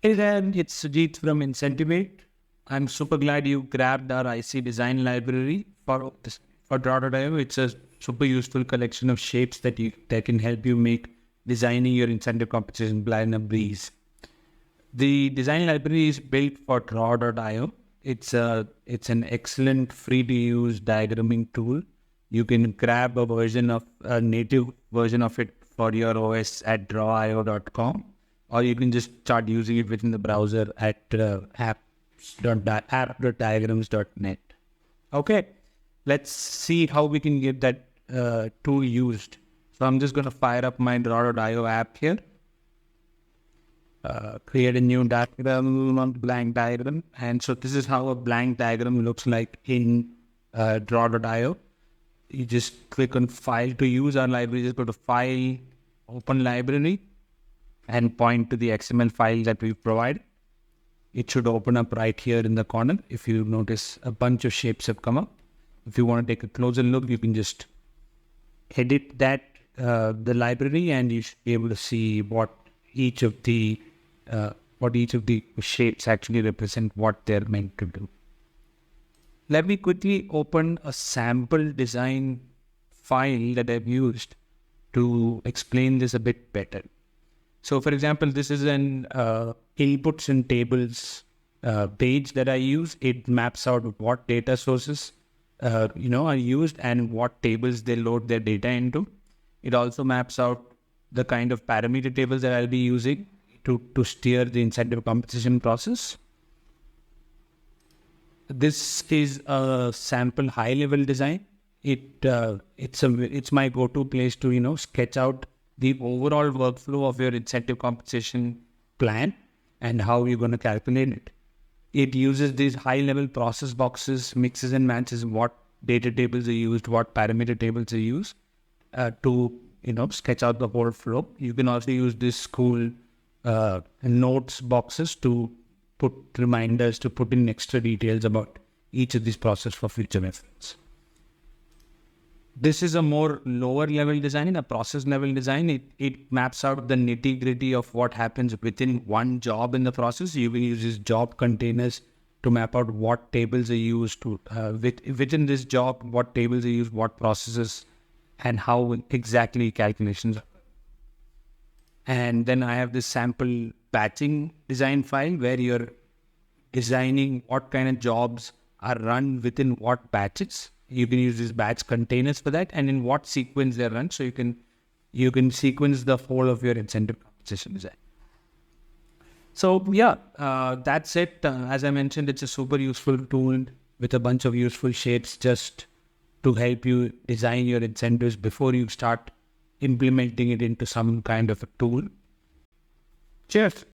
Hey there, it's Sujit from Incentivate. I'm super glad you grabbed our IC Design Library for Draw.io. It's a super useful collection of shapes that can help you make designing your incentive compensation plan a breeze. The design library is built for Draw.io. It's an excellent free to use diagramming tool. You can grab a native version of it for your OS at drawio.com, or you can just start using it within the browser at app.diagrams.net. Okay, let's see how we can get that tool used. So I'm just going to fire up my Draw.io app here. Create a new diagram, blank diagram. And so this is how a blank diagram looks like in Draw.io. You just click on File to use our library. Just go to File, Open Library, and point to the XML file that we've provided. It should open up right here in the corner. If you notice, a bunch of shapes have come up. If you want to take a closer look, you can just edit that the library, and you should be able to see what each of the shapes actually represent, what they're meant to do. Let me quickly open a sample design file that I've used to explain this a bit better. So, for example, this is an inputs and tables page that I use. It maps out what data sources are used and what tables they load their data into. It also maps out the kind of parameter tables that I'll be using to steer the incentive compensation process. This is a sample high-level design. It's my go-to place to sketch out the overall workflow of your incentive compensation plan and how you're going to calculate it. It uses these high-level process boxes, mixes and matches what data tables are used, what parameter tables are used to sketch out the whole flow. You can also use this cool notes boxes to put reminders, to put in extra details about each of these processes for future reference. This is a more lower level design, a process level design. It maps out the nitty gritty of what happens within one job in the process. You will use these job containers to map out what tables are used to within this job, what tables are used, what processes, and how exactly calculations are. And then I have this sample batching design file where you're designing what kind of jobs are run within what batches. You can use these batch containers for that, and in what sequence they're run. So you can sequence the whole of your incentive compensation design. So yeah, that's it. As I mentioned, it's a super useful tool with a bunch of useful shapes just to help you design your incentives before you start implementing it into some kind of a tool. Cheers.